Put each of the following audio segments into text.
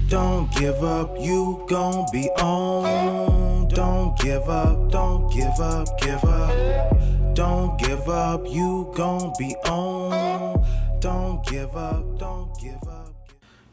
Don't give up, you gon' be on. Don't give up, don't give up, give up. Don't give up, you gon' be on. Don't give up, don't give up.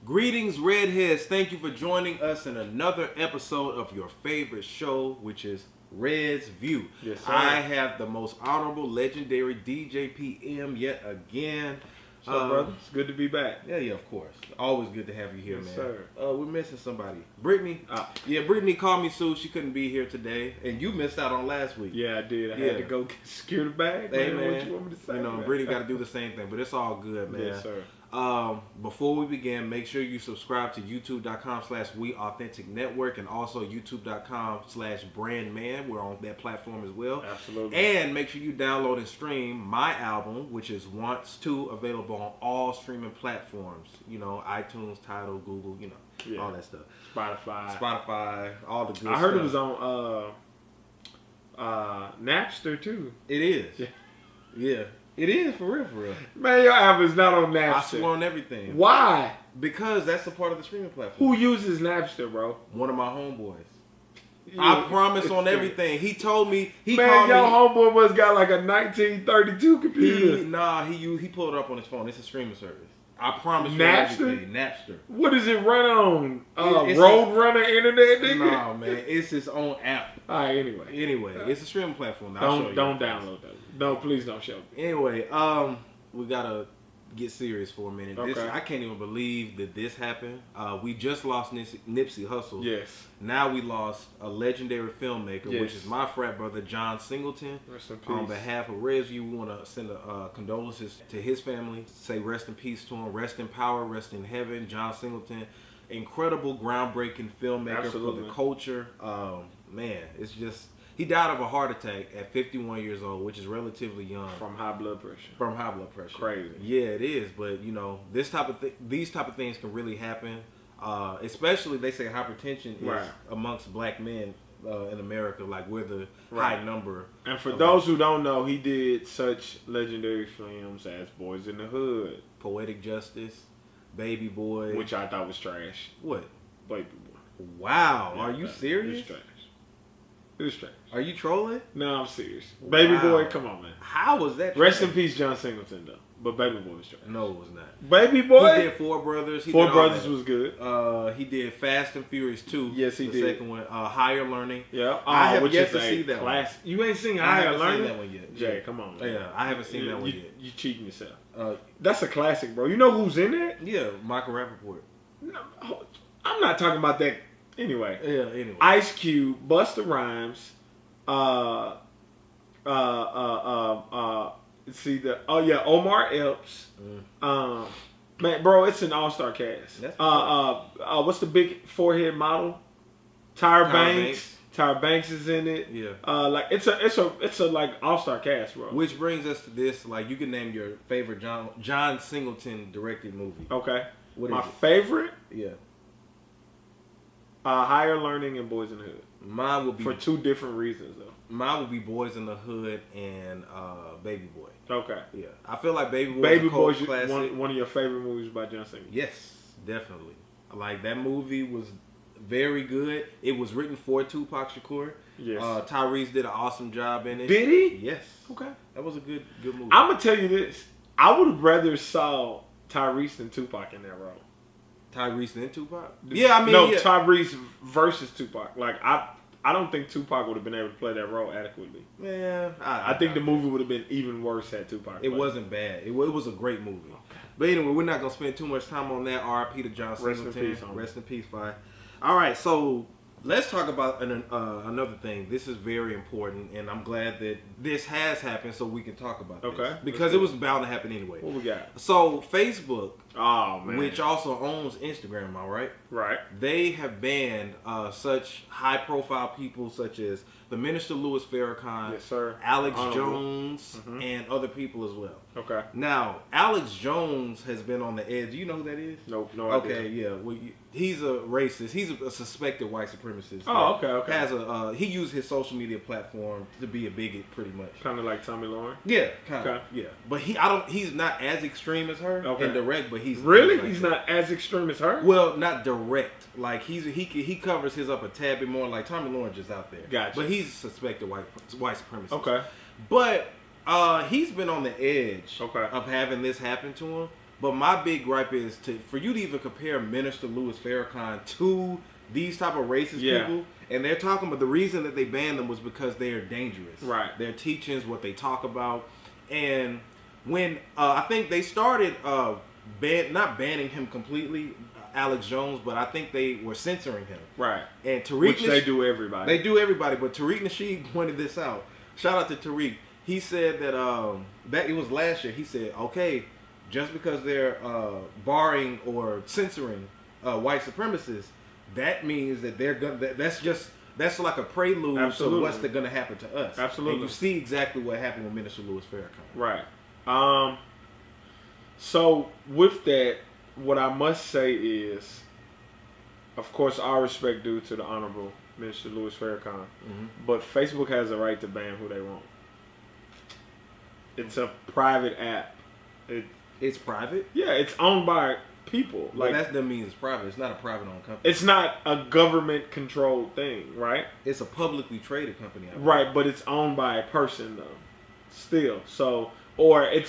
Greetings, Redheads. Thank you for joining us in another episode of your favorite show, which is Red's View. Yes, sir. I have the most honorable, legendary DJ PM yet again. What's up, brother? It's good to be back. Yeah, of course. Always good to have you here, Yes, man. sir. We're missing somebody. Brittany. Yeah, Brittany called me soon. She couldn't be here today, and you missed out on last week. Yeah, I did. I had to go secure the bag. Hey, man. man. What you want me to say? You know, man? Brittany got to do the same thing, but it's all good, man. Yes, sir. Before we begin, make sure you subscribe to youtube.com/WeAuthenticNetwork and also youtube.com/BrandMan. We're on that platform as well. Absolutely. And make sure you download and stream my album, which is Wants To, available on all streaming platforms. You know, iTunes, TIDAL, Google, you know, all that stuff. Spotify, all the good stuff. I heard it was on Napster too. It is. Yeah. It is, for real, for real. Man, your album is not on Napster. I swear on everything. Why? Because that's a part of the streaming platform. Who uses Napster, bro? One of my homeboys. Yeah, I promise on everything. He told me. Man, your homeboy must got like a 1932 computer. He pulled it up on his phone. It's a streaming service. I promise you. Napster? Napster. What does it run on? Roadrunner internet, nigga? No, man. It's his own app. All right, Anyway, it's a streaming platform. Don't download that. No, please don't show me. Anyway, we gotta get serious for a minute. Okay. I can't even believe that this happened. We just lost Nipsey Hussle. Yes. Now we lost a legendary filmmaker, Yes. which is my frat brother, John Singleton. Rest in peace. On behalf of Red's View, we want to send condolences to his family. Say rest in peace to him. Rest in power. Rest in heaven. John Singleton, incredible, groundbreaking filmmaker Absolutely. for the culture. Man, it's just... He died of a heart attack at 51 years old, which is relatively young. From high blood pressure. Crazy. Yeah, it is. But you know, these type of things can really happen. Especially, they say hypertension is amongst black men in America. Like, we're the high number. And for those who don't know, he did such legendary films as Boys in the Hood, Poetic Justice, Baby Boy, which I thought was trash. What? Baby Boy. Wow. Yeah, Are you serious? It was trash. It was trash. Are you trolling? No, I'm serious. Baby Boy, come on, man. How was that trash? Rest in peace, John Singleton, though. But Baby Boy was trash. No, it was not. Baby Boy? He did Four Brothers. Four Brothers was good. He did Fast and Furious 2. Yes, he did. The second one, Higher Learning. Yeah. I have yet to see that one. You ain't seen I Higher haven't Learning? seen that one yet. Jay, come on. Man. Yeah, I haven't seen that one yet. You cheating yourself. That's That's a classic, bro. You know who's in that? Yeah, Michael Rappaport. No, I'm not talking about that. Anyway. Yeah, anyway. Ice Cube, Busta Rhymes, Omar Epps. Man, bro, it's an all-star cast. What's the big forehead model? Tyra Banks. Tyra Banks is in it. Yeah. It's a like all-star cast, bro. Which brings us to this. Like, you can name your favorite John Singleton directed movie. Okay. What My is it? favorite? Yeah. Higher Learning and Boys in the Hood. Mine would be for two different reasons, though. Mine would be Boys in the Hood and Baby Boy. Okay. Yeah. I feel like Baby Boy is classic. One of your favorite movies by John Singleton. Yes, definitely. Like, that movie was very good. It was written for Tupac Shakur. Yes. Tyrese did an awesome job in it. Did he? Yes. Okay. That was a good movie. I'm gonna tell you this. I would have rather saw Tyrese than Tupac in that role. Tyrese and Tupac? Yeah, I mean, no, Tyrese versus Tupac. Like, I don't think Tupac would have been able to play that role adequately. Yeah, I think the movie would have been even worse had Tupac. It wasn't bad. It was a great movie. Okay. But anyway, we're not gonna spend too much time on that. R.I.P. to John Singleton. Rest in peace, Fi. All right, so let's talk about another thing. This is very important, and I'm glad that this has happened so we can talk about this. Because it was bound to happen anyway. What we got? So Facebook, which also owns Instagram, all right? Right. They have banned such high-profile people such as the Minister Louis Farrakhan, yes, sir. Alex Jones, and other people as well. Okay. Now, Alex Jones has been on the edge. Do you know who that is? Nope, no idea. Okay, yeah. Well, he's a racist. He's a suspected white supremacist. Oh, okay. Has he used his social media platform to be a bigot, pretty much. Kind of like Tommy Lauren. Yeah, kind of. Okay. Yeah, but he's not as extreme as her and direct, but he's really like he's not as extreme as her. Well, not direct. Like he covers his up a tad bit more. Like Tommy Lauren just out there. Gotcha. But he's a suspected white supremacist. Okay. But he's been on the edge of having this happen to him. But my big gripe is for you to even compare Minister Louis Farrakhan to these type of racist people. And they're talking about the reason that they banned them was because they are dangerous. Right. Their teachings, what they talk about. And when I think they started not banning him completely, Alex Jones, but I think they were censoring him. Right. And Tariq Which they do everybody. They do everybody, but Tariq Nasheed pointed this out. Shout out to Tariq. He said that it was last year. He said, okay, just because they're barring or censoring white supremacists, that means that they're gonna. That's like a prelude to what's going to happen to us. Absolutely. And you see exactly what happened with Minister Louis Farrakhan. Right. So with that, what I must say is, of course, all respect due to the Honorable Minister Louis Farrakhan, but Facebook has a right to ban who they want. It's a private app. It's private? Yeah, it's owned by people. Well, that doesn't mean it's private. It's not a private-owned company. It's not a government-controlled thing, right? It's a publicly traded company. Right, but it's owned by a person, though. Still. So, or it's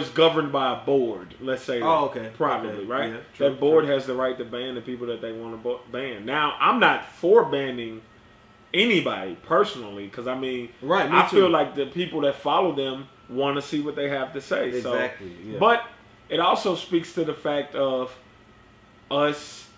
governed by a board, let's say. Privately, right? Yeah, true, that board has the right to ban the people that they want to ban. Now, I'm not for banning anybody personally, because I feel like the people that follow them want to see what they have to say. Exactly. So, but it also speaks to the fact of us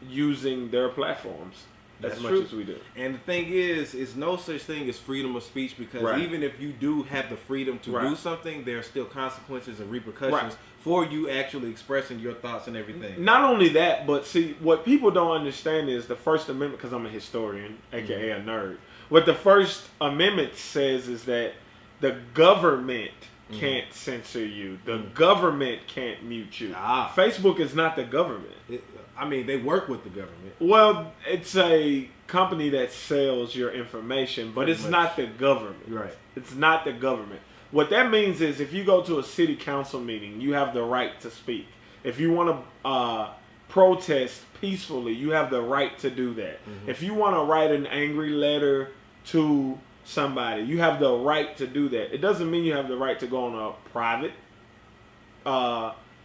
using their platforms as much as we do. And the thing is, it's no such thing as freedom of speech, because even if you do have the freedom to do something, there are still consequences and repercussions for you actually expressing your thoughts and everything. Not only that, but see, what people don't understand is the First Amendment, because I'm a historian, aka a nerd. What the First Amendment says is that the government can't censor you. The government can't mute you. Facebook is not the government. They work with the government. Well, it's a company that sells your information, but it's not the government. Right. It's not the government. What that means is if you go to a city council meeting, you have the right to speak. If you want to protest peacefully, you have the right to do that. If you want to write an angry letter to somebody, you have the right to do that. It doesn't mean you have the right to go on a private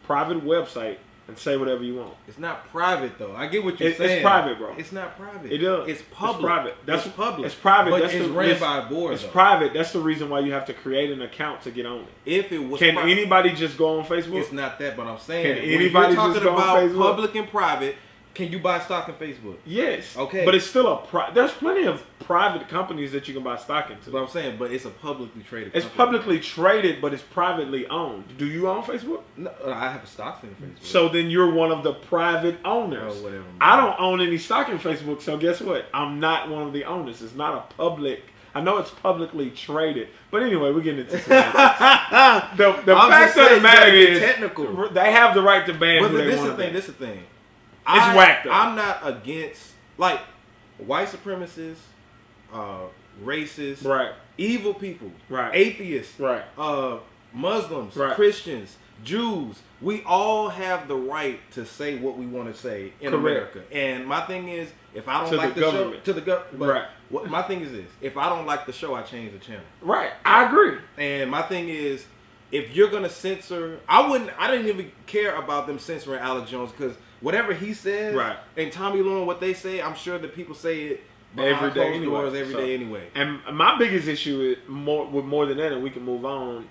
website and say whatever you want. It's not private, though. I get what you're saying. It's private, bro. It's not private. It is. It's public. It's private. It's public. It's private. But it's ran by a board. It's private. That's the reason why you have to create an account to get on it. If it was, can anybody just go on Facebook? It's not that, but I'm saying, can anybody just go about on Facebook? Public and private. Can you buy stock in Facebook? Yes. Okay. But it's still there's plenty of private companies that you can buy stock into. But I'm saying, but it's a publicly traded company. It's publicly traded, but it's privately owned. Do you own Facebook? No, I have a stock in Facebook. So then you're one of the private owners. Oh, whatever. Man. I don't own any stock in Facebook, so guess what? I'm not one of the owners. It's not a public. I know it's publicly traded, but anyway, we're getting into semantics. The fact of the matter is, technical. They have the right to ban. But who they this want is the thing. ban. This is the thing. It's whacked up. I'm not against white supremacists, racists, right? Evil people, right? Atheists, right? Muslims, right. Christians, Jews. We all have the right to say what we want to say in America. And my thing is, if I don't like the show, to the government, right? My thing is this: if I don't like the show, I change the channel. Right. I agree. And my thing is, if you're gonna censor, I didn't even care about them censoring Alex Jones, because whatever he says, and Tommy Lauren, what they say, I'm sure that people say it every day anyway. And my biggest issue is more than that, and we can move on.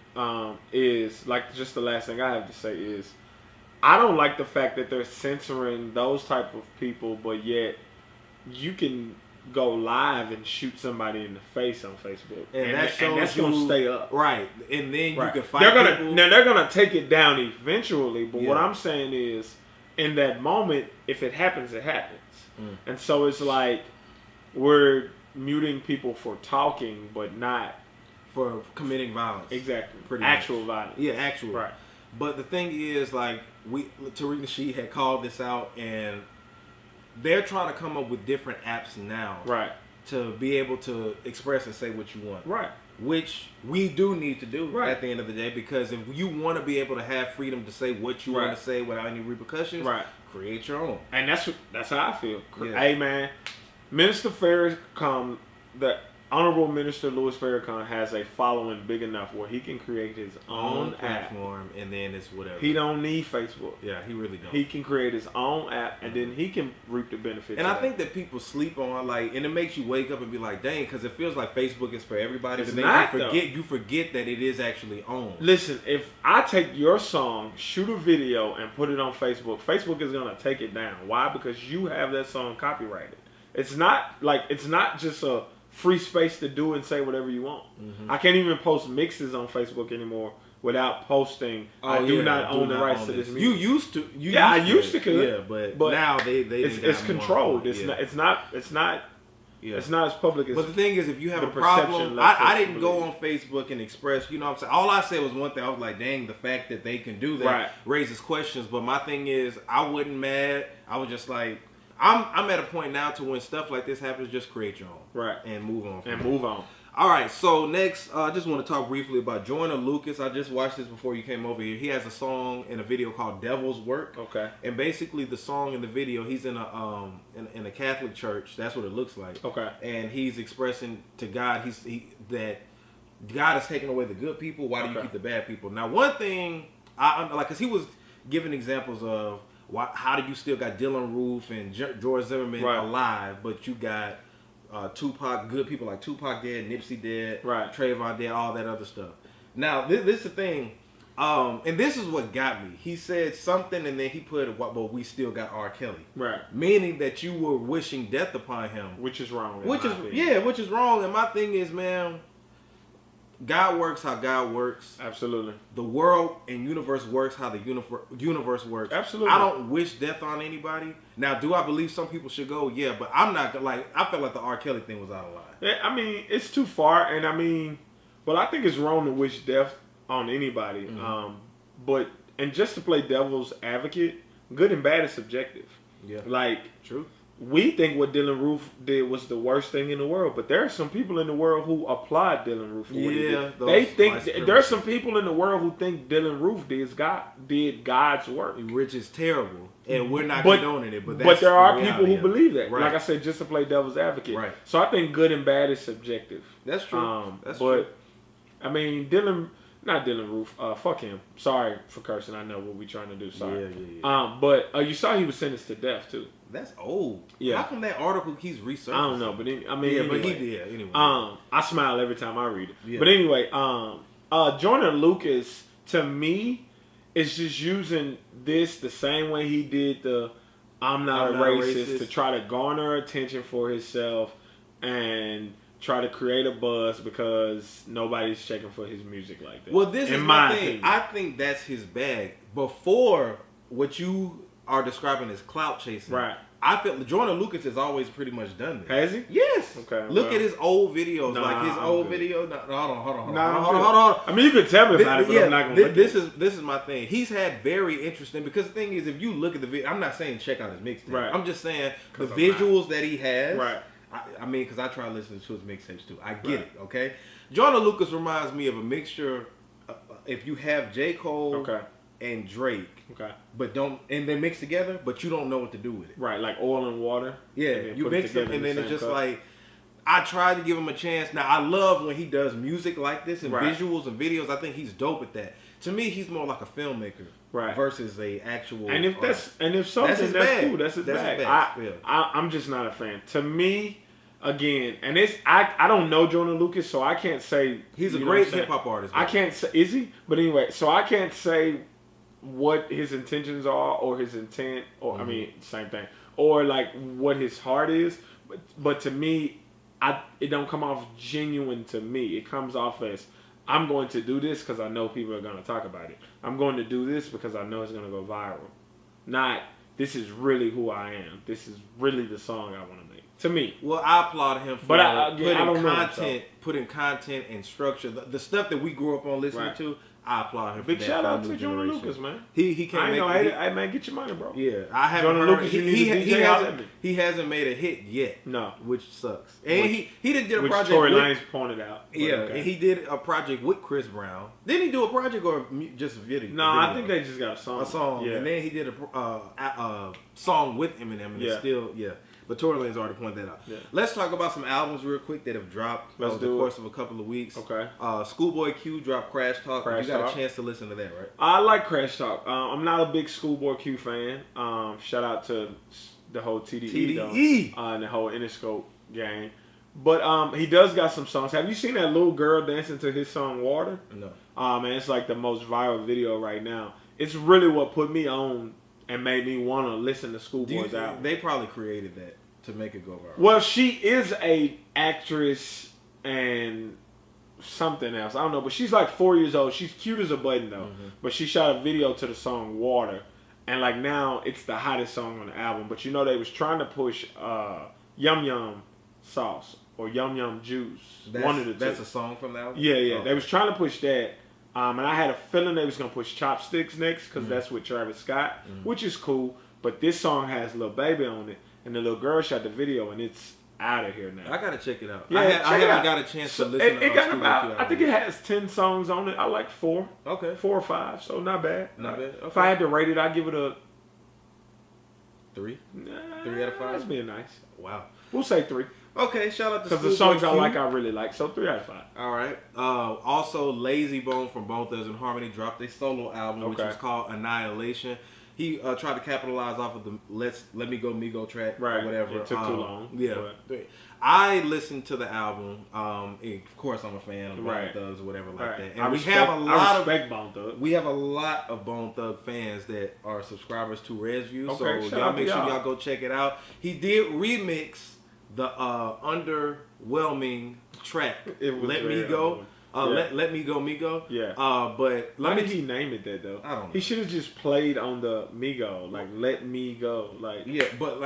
Is like just the last thing I have to say is, I don't like the fact that they're censoring those type of people, but yet you can go live and shoot somebody in the face on Facebook, and that's gonna stay up, right? And then you can fight. They're gonna take it down eventually. But what I'm saying is, in that moment, if it happens, it happens. And so it's like we're muting people for talking, but not for committing violence. Exactly. Pretty actual much. violence. Yeah, actual. Right. But the thing is, like, Tariq Nasheed had called this out, and they're trying to come up with different apps now. Right. To be able to express and say what you want. Right. Which we do need to do right. at the end of the day, because if you want to be able to have freedom to say what you want to say without any repercussions, create your own. And that's how I feel. Yeah. Hey man, Minister Farrakhan, the Honorable Minister Louis Farrakhan has a following big enough where he can create his own platform, and then it's whatever. He don't need Facebook. Yeah, he really don't. He can create his own app, and then he can reap the benefits. And I think that people sleep on, like, and it makes you wake up and be like, dang, because it feels like Facebook is for everybody. It's but not, you forget that it is actually owned. Listen, if I take your song, shoot a video, and put it on Facebook, Facebook is gonna take it down. Why? Because you have that song copyrighted. It's not just a free space to do and say whatever you want. Mm-hmm. I can't even post mixes on Facebook anymore without posting. I do not own the rights to this music. You used to. I used to. Yeah, but now it's controlled. It's not as public as. But the thing is, if you have a problem, I didn't go on Facebook and express. You know what I'm saying? All I said was one thing. I was like, dang, the fact that they can do that raises questions. But my thing is, I wasn't mad. I was just like, I'm at a point now to when stuff like this happens, just create your own. And move on. All right, so next, I just want to talk briefly about Joyner Lucas. I just watched this before you came over here. He has a song and a video called Devil's Work. Okay. And basically the song and the video, he's in a Catholic church. That's what it looks like. Okay. And he's expressing to God that God has taken away the good people. Why do you keep the bad people? Now, one thing, because he was giving examples of, how do you still got Dylan Roof and George Zimmerman alive, but you got Tupac, good people like Tupac dead, Nipsey dead, Trayvon dead, all that other stuff. Now, this is the thing, and this is what got me. He said something, and then he put, well, we still got R. Kelly. Right. Meaning that you were wishing death upon him. Which is wrong. Which is wrong. And my thing is, man, God works how God works. Absolutely. The world and universe works how the universe works. Absolutely. I don't wish death on anybody. Now, do I believe some people should go? Yeah, but I'm not I felt like the R. Kelly thing was out of line. Yeah, I mean, it's too far, and I mean, but I think it's wrong to wish death on anybody. Mm-hmm. Just to play devil's advocate, good and bad is subjective. Yeah. True. We think what Dylan Roof did was the worst thing in the world, but there are some people in the world who applaud Dylan Roof for what he did. They think there are some people in the world who think Dylan Roof did God's work, which is terrible, and we're not condoning it. But there are people who believe that. Right. Like I said, just to play devil's advocate. Right. So I think good and bad is subjective. That's true. True. I mean, not Dylan Roof. Fuck him. Sorry for cursing. I know what we're trying to do. Sorry. Yeah. But you saw he was sentenced to death too. That's old. Yeah. How come that article keeps resurfacing? I don't know, but anyway. But he did. Anyway. I smile every time I read it. Yeah. But anyway, Joyner Lucas to me is just using this the same way he did the I'm not a racist to try to garner attention for himself and try to create a buzz because nobody's checking for his music like that. Well, this is my thing. Opinion. I think that's his bag. Before what you are describing as clout chasing. Right. I feel Joyner Lucas has always pretty much done this. Has he? Yes. Okay. Look at his old videos. Video. No, hold on. I mean, you could tell me about it, but I'm not going to. This is my thing. He's had very interesting, because the thing is, if you look at the video, I'm not saying check out his mixtape. Right. I'm just saying the visuals that he has. Right. I mean, because I try to listen to his mixtapes too. I get it. Okay. Joyner Lucas reminds me of a mixture. If you have J. Cole. And Drake, but and they mix together, but you don't know what to do with it. Right, like oil and water. Yeah, you mix them, and then it's just like, I tried to give him a chance. Now, I love when he does music like this and visuals and videos. I think he's dope at that. To me, he's more like a filmmaker versus a actual. And if that's cool. That's his bag. I'm just not a fan. To me. Again, and I don't know Joyner Lucas, so I can't say he's a great hip hop artist. I can't say, is he? But anyway, so I can't say what his intentions are or his intent, or I mean, same thing, or like what his heart is. But to me, it don't come off genuine to me. It comes off as I'm going to do this because I know people are going to talk about it. I'm going to do this because I know it's going to go viral. Not this is really who I am. This is really the song I want to make. To me. Well, I applaud him for putting content and structure. The stuff that we grew up on listening to, I applaud him for that. Big shout out to Jonah Lucas, man. He can't hey man, get your money, bro. Yeah, I haven't Jonah heard. Lucas, he hasn't made a hit yet. No, which sucks. And he did a project. Tory Lanez pointed out. Yeah, okay. And he did a project with Chris Brown. Didn't he do a project or just a video? No, I think they just got a song. A song, yeah. And then he did a song with Eminem, and it's still But Tory Lanez already pointed that out. Yeah. Let's talk about some albums real quick that have dropped over the course of a couple of weeks. Okay. Schoolboy Q dropped Crash Talk. You got a chance to listen to that, right? I like Crash Talk. I'm not a big Schoolboy Q fan. Shout out to the whole TDE. And the whole Interscope gang. But he does got some songs. Have you seen that little girl dancing to his song Water? No. Man, it's like the most viral video right now. It's really what put me on and made me want to listen to Schoolboy's album. They probably created that to make it go viral. Well, she is a actress and something else. I don't know, but she's like 4 years old. She's cute as a button though. Mm-hmm. But she shot a video to the song Water, and like now it's the hottest song on the album. But you know they was trying to push Yum Yum Sauce or Yum Yum Juice. One of the two. That's a song from the album? Yeah. Oh. They was trying to push that. And I had a feeling they was going to push Chopsticks next because that's with Travis Scott, which is cool. But this song has Lil Baby on it, and the little girl shot the video, and it's out of here now. I got to check it out. Yeah, I haven't got a chance to listen to it. Got about, I think it has 10 songs on it. I like 4. Okay. 4 or 5, so not bad. Not bad. Okay. If I had to rate it, I'd give it a 3? Nah, 3 out of 5? That's being nice. Wow. We'll say 3. Okay, shout out to because the songs I like, I really like. So 3 out of 5. All right. Also, Lazy Bone from Bone Thugs and Harmony dropped a solo album, which was called Annihilation. He tried to capitalize off of the Let Me Go Migo track or whatever. It took too long. Yeah. But I listened to the album. Of course, I'm a fan of Bone Thugs or whatever like that. And I respect Bone Thugs. We have a lot of Bone Thug fans that are subscribers to ResView. Okay, so y'all make sure y'all go check it out. He did remix the underwhelming track Let Me Go. Let Me Go Migo. Yeah. But why did he name it that though? I don't know. He should have just played on the Migo, like Let Me Go. Like that would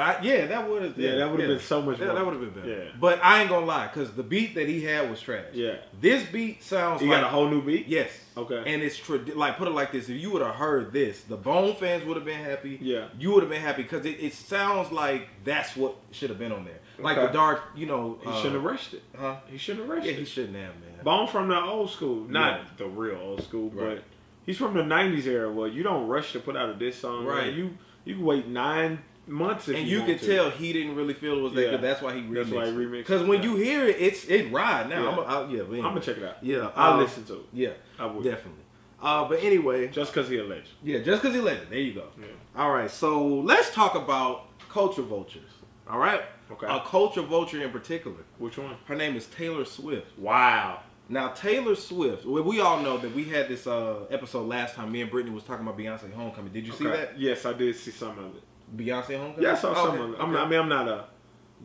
have that would have been so much more. That would have been better. Yeah. But I ain't gonna lie, because the beat that he had was trash. Yeah. This beat sounds he got a whole new beat? Yes. Okay. And it's like, put it like this, if you would have heard this, the Bone fans would have been happy. Yeah. You would have been happy because it sounds like that's what should have been on there. Like the dark, he shouldn't have rushed it. Huh? He shouldn't have rushed it. Yeah, he shouldn't have, man. Bone from the old school. Not the real old school, but he's from the 90s era. Well, you don't rush to put out a diss song. Right. Man. You can wait 9 months if you want could tell he didn't really feel it was that good. That's why he remixed. That's why he remixed. Because when you hear it, it ride now. Yeah. I'm going to check it out. Yeah. I'll listen to it. Yeah. I would. Definitely. But anyway. Just because he a legend. Yeah, just because he a legend. There you go. Yeah. All right. So let's talk about culture vultures. All right? Okay. A culture vulture in particular. Which one? Her name is Taylor Swift. Wow. Now, Taylor Swift, we all know that we had this episode last time. Me and Brittany was talking about Beyonce Homecoming. Did you see that? Yes, I did see some of it. Beyonce Homecoming? Yeah, I saw some of it. Okay. I'm not a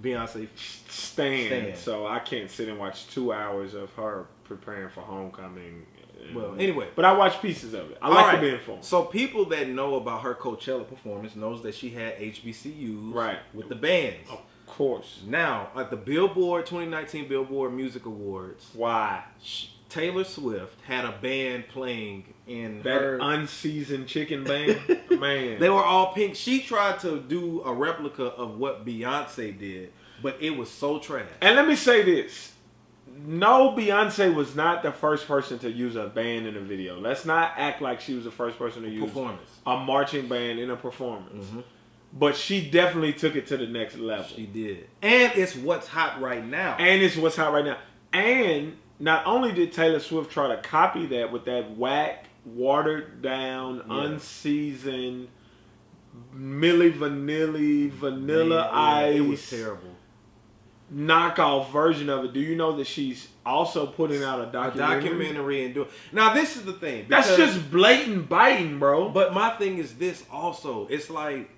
Beyonce stan, so I can't sit and watch 2 hours of her preparing for Homecoming. Well, anyway. But I watch pieces of it. I like to be informed. So people that know about her Coachella performance knows that she had HBCUs with the bands. Of course. Now, at the Billboard 2019 Billboard Music Awards. Why? Taylor Swift had a band playing in that her unseasoned chicken band. Man, they were all pink. She tried to do a replica of what Beyonce did, but it was so trash. And let me say this: no, Beyonce was not the first person to use a band in a video. Let's not act like she was the first person to use a marching band in a performance. Mm-hmm. But she definitely took it to the next level. She did, and it's what's hot right now. And not only did Taylor Swift try to copy that with that whack, watered down, unseasoned, Milli Vanilla Ice. It was terrible. Knockoff version of it. Do you know that she's also putting out a documentary? And doing. Now this is the thing. That's just blatant biting, bro. But my thing is this also. It's like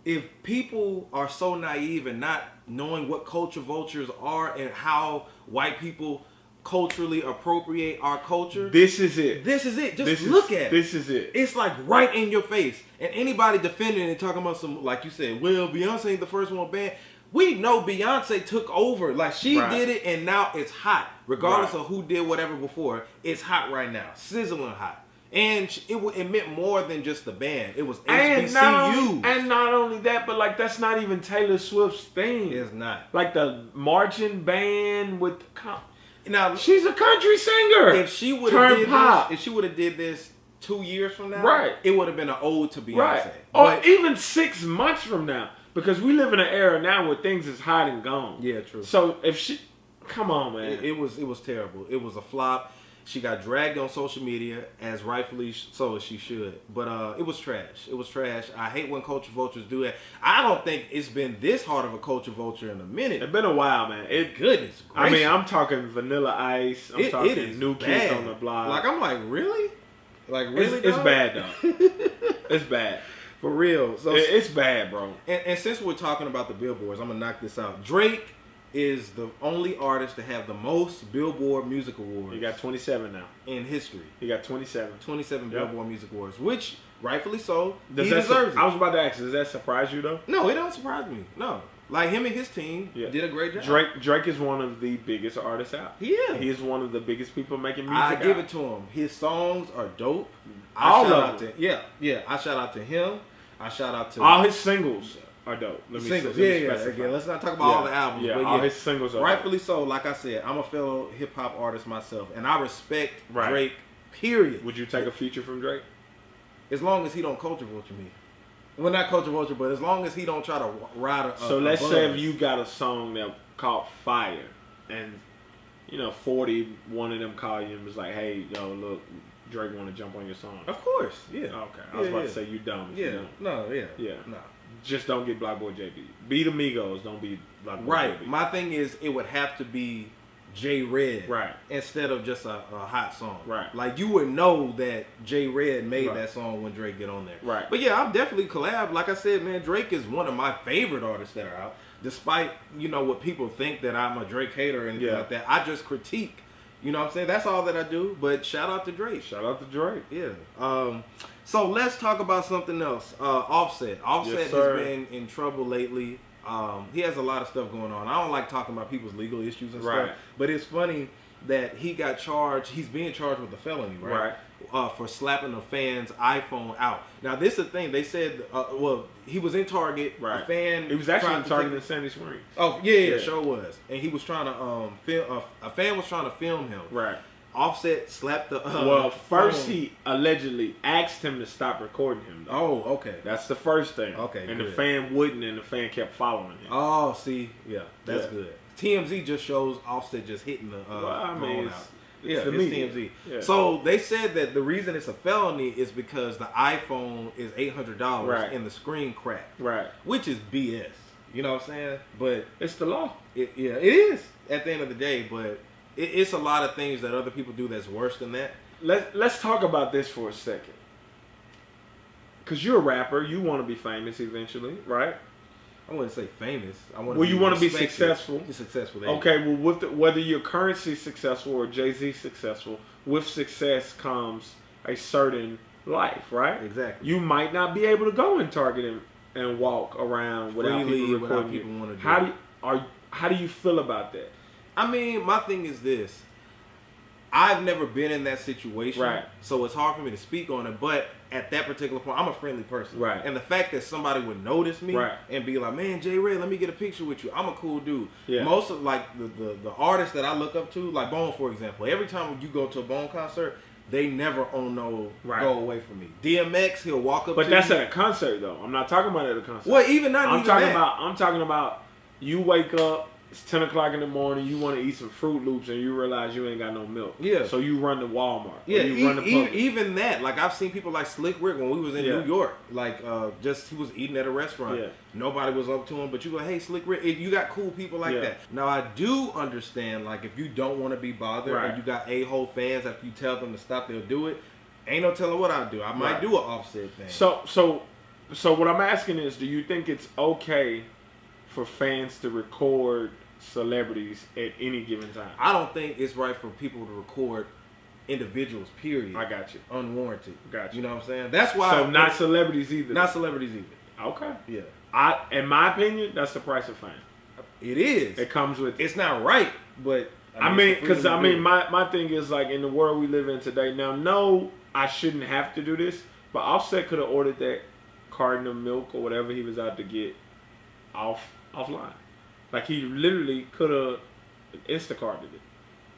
if people are so naive and not knowing what culture vultures are and how white people culturally appropriate our culture. This is it. Just look at it. This is it. It's like right in your face. And anybody defending and talking about some, like you said, well, Beyonce ain't the first one banned. We know Beyonce took over. Like, she did it, and now it's hot. Regardless of who did whatever before, it's hot right now. Sizzling hot. And it meant more than just the band. It was HBCUs. And not only that, but like that's not even Taylor Swift's thing. It's not. Like the marching band with now she's a country singer. If she would have did this 2 years from now, it would have been an ode to Beyonce. Right. Or even 6 months from now. Because we live in an era now where things is hot and gone. Yeah, true. So if she come on, man. It was terrible. It was a flop. She got dragged on social media, as rightfully so as she should. But it was trash. It was trash. I hate when culture vultures do that. I don't think it's been this hard of a culture vulture in a minute. It's been a while, man. Goodness gracious. I mean, I'm talking Vanilla Ice. I'm talking New Kids on the Block. Like, I'm like, really? Like, really? It's bad, though. It's bad. For real. So it's bad, bro. And since we're talking about the billboards, I'm going to knock this out. Drake is the only artist to have the most Billboard Music Awards. He got 27 now. In history. He got 27. 27 Billboard Music Awards, which, rightfully so, he deserves it. I was about to ask, does that surprise you, though? No, it don't surprise me. No. Like, him and his team did a great job. Drake is one of the biggest artists out. Yeah. He is one of the biggest people making music I give it to him. His songs are dope. All of them. I shout out to him. I shout out to... All his singles are dope. Singles. Again, let's not talk about all the albums. Yeah, but all his singles are rightfully dope. so. Like I said, I'm a fellow hip-hop artist myself, and I respect Drake, period. Would you take a feature from Drake? As long as he don't culture vulture me. Well, not culture vulture, but as long as he don't try to ride a So let's say if you got a song that caught fire, and 40, one of them call you and was like, hey, yo, look, Drake want to jump on your song. Of course, yeah. Okay, I was about to say you dumb. Yeah, no. Just don't get Black Boy JB. Beat Amigos, don't be Black Boy JB. My thing is, it would have to be J Red, right, instead of just a hot song, right. Like, you would know that J Red made that song when Drake get on there, right. But yeah, I'm definitely collab. Like I said, man, Drake is one of my favorite artists that are out. Despite what people think that I'm a Drake hater and anything like that, I just critique. You know what I'm saying? That's all that I do. But shout out to Drake. Shout out to Drake. Yeah. So let's talk about something else. Offset. Offset has been in trouble lately. He has a lot of stuff going on. I don't like talking about people's legal issues and stuff. But it's funny that he got charged. He's being charged with a felony, right? For slapping a fan's iPhone out. Now, this is the thing. They said, he was in Target. Right. A fan. He was actually in Target in Sandy Springs. Oh, yeah, sure was. And he was trying to film. A fan was trying to film him. Right. Offset slapped the. First he allegedly asked him to stop recording him. Though. Oh, okay. That's the first thing. Okay. And the fan wouldn't, and the fan kept following him. Oh, see, that's good. TMZ just shows Offset just hitting the phone out. It's TMZ. Yeah. So they said that the reason it's a felony is because the iPhone is $800 and the screen cracked. Right. Which is BS. You know what I'm saying? But it's the law. It is at the end of the day. But it's a lot of things that other people do that's worse than that. Let's talk about this for a second. Because you're a rapper. You want to be famous eventually, right? I wouldn't say famous. You want to be successful. Successful. Okay, well, whether you're currently successful or Jay-Z successful, with success comes a certain life, right? Exactly. You might not be able to go in Target and walk around without people recording you. How do you feel about that? I mean, my thing is this. I've never been in that situation, right? So it's hard for me to speak on it. But at that particular point, I'm a friendly person, right? And the fact that somebody would notice me, and be like, "Man, J Ray, let me get a picture with you. I'm a cool dude." Yeah. Most of the artists that I look up to, like Bone, for example. Every time you go to a Bone concert, they never go away from me. DMX, he'll walk up. But that's at a concert, though. I'm not talking about at a concert. Well, I'm talking about you wake up. It's 10 o'clock in the morning. You want to eat some Fruit Loops, and you realize you ain't got no milk. Yeah. So you run to Walmart. Yeah. You run to even that. Like, I've seen people like Slick Rick when we was in New York. Like, he was eating at a restaurant. Yeah. Nobody was up to him, but you go, "Hey, Slick Rick," you got cool people like that. Now, I do understand, like, if you don't want to be bothered, and you got a-hole fans, after you tell them to stop, they'll do it. Ain't no telling what I'll do. I might do an Offset thing. So what I'm asking is, do you think it's okay for fans to record celebrities at any given time. I don't think it's right for people to record individuals, period. I got you. Unwarranted. Got you. You know what I'm saying? That's why. So not celebrities either. Not celebrities either. Okay. Yeah. In my opinion, that's the price of fame. It is. It comes with. It's not right, but because my thing is like in the world we live in today. Now, no, I shouldn't have to do this, but Offset could have ordered that carton of milk or whatever he was out to get offline. Like he literally could have Instacarted it.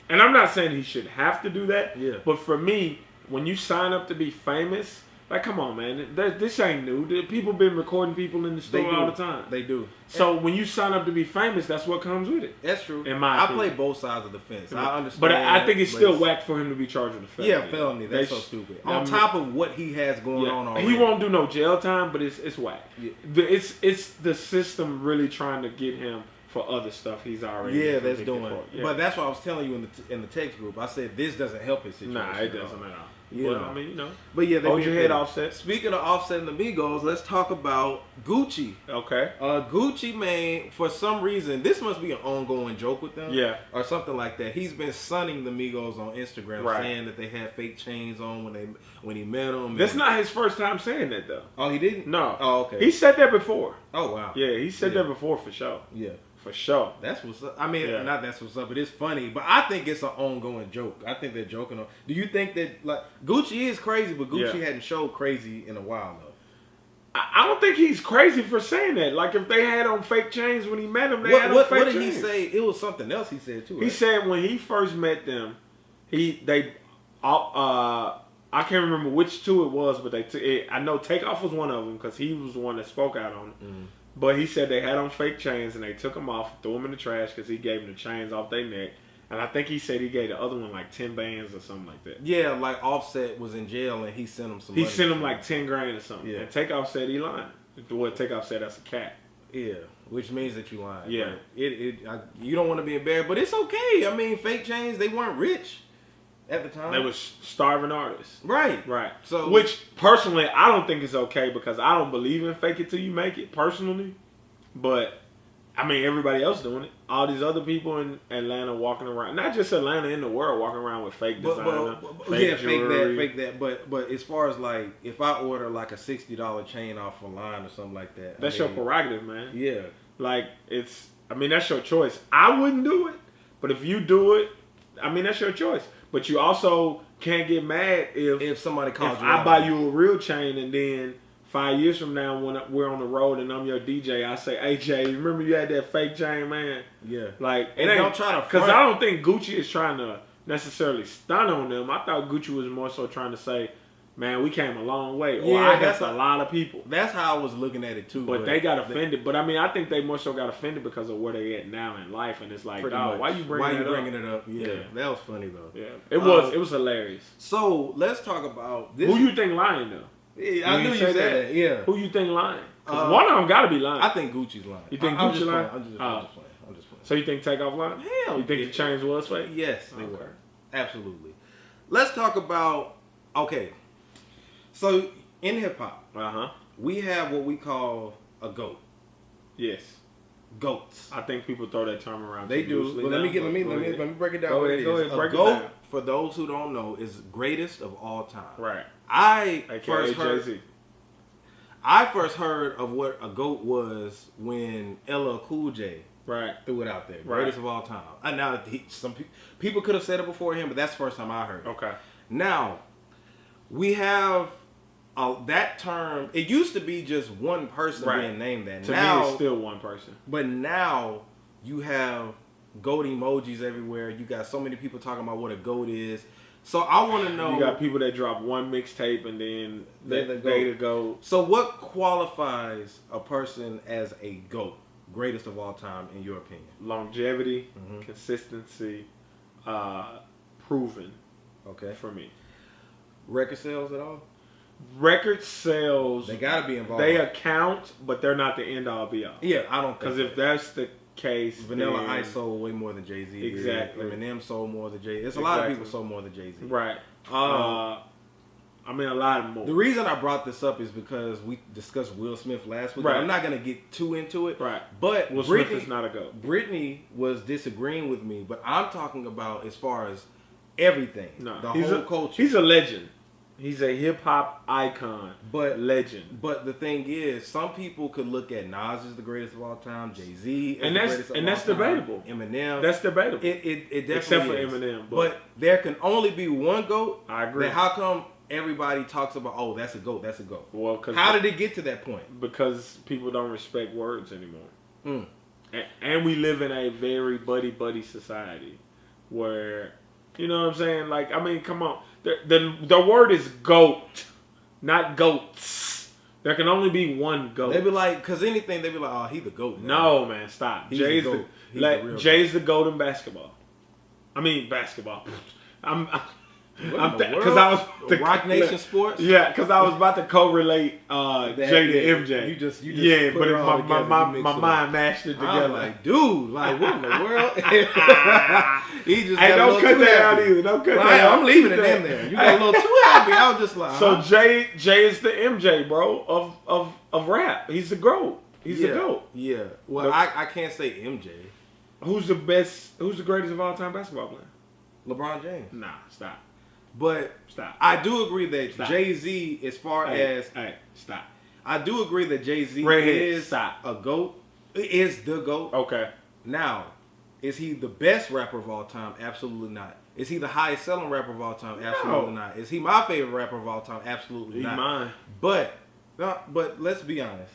And I'm not saying he should have to do that. Yeah. But for me, when you sign up to be famous, like, come on, man. This ain't new. People been recording people in the store all the time. They do. So when you sign up to be famous, that's what comes with it. That's true. In my opinion. I play both sides of the fence. I understand. But I think it's still whack for him to be charged with a felony. Yeah, felony. That's so stupid. On top of what he has going on already. He won't do no jail time, but it's whack. Yeah. It's the system really trying to get him for other stuff he's already that's doing. Yeah. But that's what I was telling you in the text group. I said this doesn't help his situation. Nah, it doesn't at all. I mean, you know. But yeah, hold your head, Offset. Speaking of Offset and the Migos, let's talk about Gucci. Okay. Gucci Mane, for some reason, this must be an ongoing joke with them. Yeah. Or something like that. He's been sunning the Migos on Instagram, saying that they had fake chains on when he met them. That's not his first time saying that though. Oh, he didn't? No. Oh, okay. He said that before. Oh, wow. Yeah, he said that before for sure. Yeah. For sure. That's what's up. I mean, not that's what's up, but it's funny. But I think it's an ongoing joke. I think they're joking on. Do you think that, like, Gucci is crazy, but Gucci hadn't showed crazy in a while, though? I don't think he's crazy for saying that. Like, if they had on fake chains when he met them, they had on fake chains. What did he say? It was something else he said, too, right? He said when he first met them, I can't remember which two it was, but I know Takeoff was one of them because he was the one that spoke out on it. Mm-hmm. But he said they had on fake chains and they took them off, threw them in the trash because he gave them the chains off their neck. And I think he said he gave the other one like 10 bands or something like that. Yeah, like Offset was in jail and he sent him some money. He sent him like 10 grand or something. Yeah. And Takeoff said he lying. What Takeoff said, that's a cat. Yeah, which means that you lying. Yeah. You don't want to be embarrassed, but it's okay. I mean, fake chains, they weren't rich at the time. They was starving artists. Right. So, which personally I don't think is okay because I don't believe in fake it till you make it personally. But I mean everybody else doing it. All these other people in Atlanta walking around, not just Atlanta, in the world walking around with fake designer, fake jewelry. fake that. But as far as like if I order like a $60 chain off online or something like that, that's your prerogative, man. Yeah. Like that's your choice. I wouldn't do it, but if you do it, I mean that's your choice. But you also can't get mad if somebody calls you. I buy you a real chain and then 5 years from now when we're on the road and I'm your DJ, I say, "Hey Jay, remember you had that fake chain, man?" Yeah. Like it ain't, don't try to because I don't think Gucci is trying to necessarily stun on them. I thought Gucci was more so trying to say, "Man, we came a long way." Or I helped a lot of people. That's how I was looking at it too. But they got offended. But I mean, I think they more so got offended because of where they at now in life, and it's like, dog, why you bringing it up? Yeah, that was funny though. Yeah, it was hilarious. So let's talk about this. Who you think lying though? Yeah, I knew you said that. Yeah. Who you think lying? Because one of them got to be lying. I think Gucci's lying. You think Gucci lying? I'm just playing. So you think Takeoff lying? Hell, you think the chains was fake? Yes, they were. Absolutely. Let's talk about. Okay. So in hip hop, we have what we call a GOAT. Yes. GOATs. I think people throw that term around. They do. But let me break it down. Go ahead, a GOAT, for those who don't know, is greatest of all time. Right. I first heard of what a GOAT was when LL Cool J threw it out there. Greatest of all time. And now some people could have said it before him, but that's the first time I heard it. Okay. Now we have that term. It used to be just one person being named that. Now me, it's still one person. But now you have GOAT emojis everywhere. You got so many people talking about what a GOAT is. So I want to know. You got people that drop one mixtape and then they the GOAT. So what qualifies a person as a GOAT, greatest of all time, in your opinion? Longevity, consistency, proven. Okay. For me. Record sales at all? Record sales. They got to be involved. They account, but they're not the end all be all. Yeah, I don't think. Because if that's the case, Vanilla Ice sold way more than Jay-Z. Exactly. Eminem sold more than Jay-Z. There's a lot of people sold more than Jay-Z. Right. I mean, a lot more. The reason I brought this up is because we discussed Will Smith last week. Right. I'm not going to get too into it. Right. But Will Smith is not a GOAT. Brittany was disagreeing with me, but I'm talking about as far as everything. No, the whole culture. He's a legend. He's a hip hop icon, but legend. But the thing is, some people could look at Nas as the greatest of all time, Jay-Z, and that's debatable. Eminem, that's debatable. It definitely except for is. Eminem, but there can only be one GOAT. I agree. Then how come everybody talks about that's a GOAT, that's a GOAT? Well, how did it get to that point? Because people don't respect words anymore, and we live in a very buddy society where. You know what I'm saying? Like, I mean, come on. The word is GOAT, not GOATs. There can only be one GOAT. They be like, because anything, they be like, oh, he the GOAT. Man. No, man, stop. Jay's the GOAT in basketball. I mean, basketball. Because I was Rock Nation Sports. Yeah, because I was about to correlate Jay to MJ. You just yeah, but my mind mashed it together. I'm like, dude, like what in the world? He just hey, don't cut that out either. Don't cut that out. I'm leaving it in there. You got a little too happy. I was just like, so Jay is the MJ, bro, of rap. He's the GOAT. He's the GOAT. Yeah. Well, I can't say MJ. Who's the best? Who's the greatest of all time basketball player? LeBron James. Nah, stop. But stop. I do agree that Jay-Z, as far as stop. I do agree that Jay-Z is a GOAT. Is the GOAT. Okay. Now, is he the best rapper of all time? Absolutely not. Is he the highest selling rapper of all time? Absolutely not. Is he my favorite rapper of all time? Absolutely not. Mine. But let's be honest.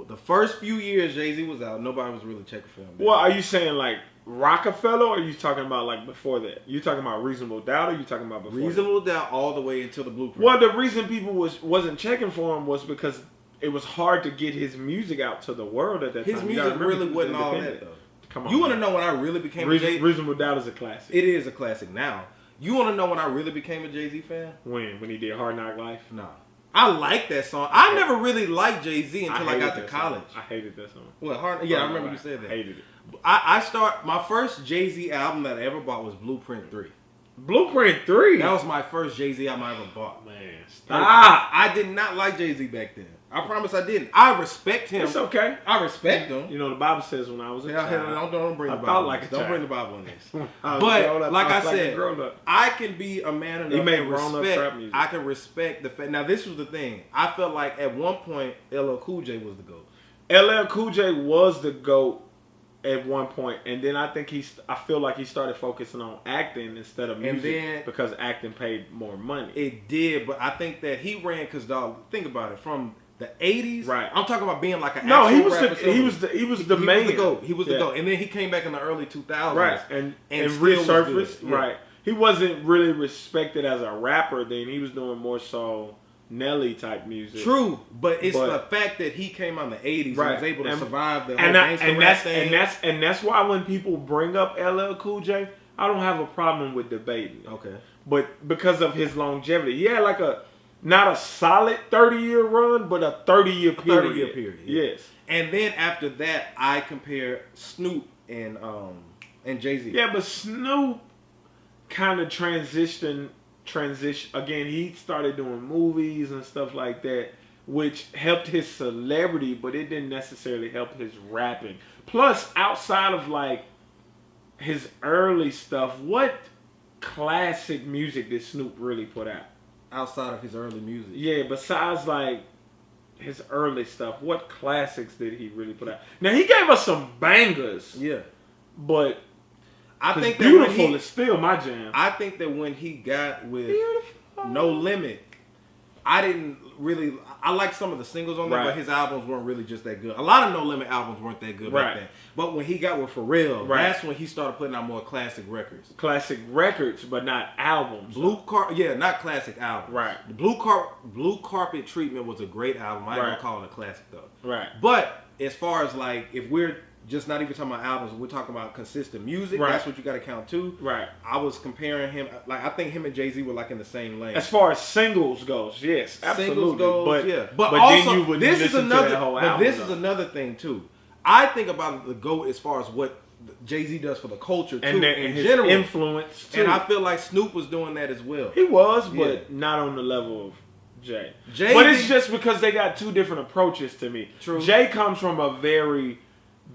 The first few years Jay-Z was out, nobody was really checking for him. Well, are you saying like Rockefeller, or are you talking about like before that? You talking about Reasonable Doubt, or you talking about before Reasonable Doubt all the way until the Blueprint? Well, the reason people wasn't checking for him was because it was hard to get his music out to the world at that time. His music really wasn't all that though. Come on, you want to know when I really became a Jay-Z? Reasonable Doubt is a classic. It is a classic now. You want to know when I really became a Jay-Z fan? When he did Hard Knock Life? Nah. I like that song. I never really liked Jay-Z until I got to college. I hated that song. Well, I remember you said that. I hated it. My first Jay-Z album that I ever bought was Blueprint 3. Blueprint 3? That was my first Jay-Z album I ever bought. Man, stop. I did not like Jay-Z back then. I promise I didn't. I respect him. It's okay. I respect him. You know, the Bible says when I was a child. Don't bring the Bible. Don't bring the Bible in this. But like I said, I can be a man enough to respect. I can respect the fact. Now, this was the thing. I felt like at one point, LL Cool J was the GOAT. LL Cool J was the GOAT at one point, and then I feel like he started focusing on acting instead of music, because acting paid more money. It did, but I think that he ran because, dog, think about it, from the 80s. Right. I'm talking about being like an he was rapper. he was the main. He was the GOAT. And then he came back in the early 2000s. Right. And resurfaced. Yeah. Right. He wasn't really respected as a rapper then. He was doing more so Nelly type music. True, but it's the fact that he came out in the 80s and was able to survive the whole gangster rap thing. And that's why when people bring up LL Cool J, I don't have a problem with debating. Okay. But because of his longevity. He had like not a solid 30-year run, but a 30-year period. 30-year period. Yes. And then after that, I compare Snoop and Jay-Z. Yeah, but Snoop kind of transition. Again, he started doing movies and stuff like that, which helped his celebrity, but it didn't necessarily help his rapping. Plus, outside of like his early stuff, what classic music did Snoop really put out? Outside of his early music. Yeah, besides like his early stuff, what classics did he really put out? Now, he gave us some bangers. Yeah. But I think that Beautiful is still my jam. I think that when he got with No Limit, I like some of the singles on there, but his albums weren't really just that good. A lot of No Limit albums weren't that good back then. But when he got with Pharrell, that's when he started putting out more classic records. Classic records, but not albums. Not classic albums. Right. The Blue Carpet Treatment was a great album. I ain't gonna call it a classic though. Right. But as far as like, if we're just not even talking about albums, we're talking about consistent music. That's what you got to count too. Right. I was comparing him, like I think him and Jay-Z were like in the same lane. As far as singles goes, yes, absolutely. Singles goes, but also, then you would this is another. to that whole but album, this is another thing too. I think about the GOAT as far as what Jay-Z does for the culture too, and in his general. influence too. And I feel like Snoop was doing that as well. He was, but not on the level of Jay. But it's just because they got two different approaches to me. True. Jay comes from a very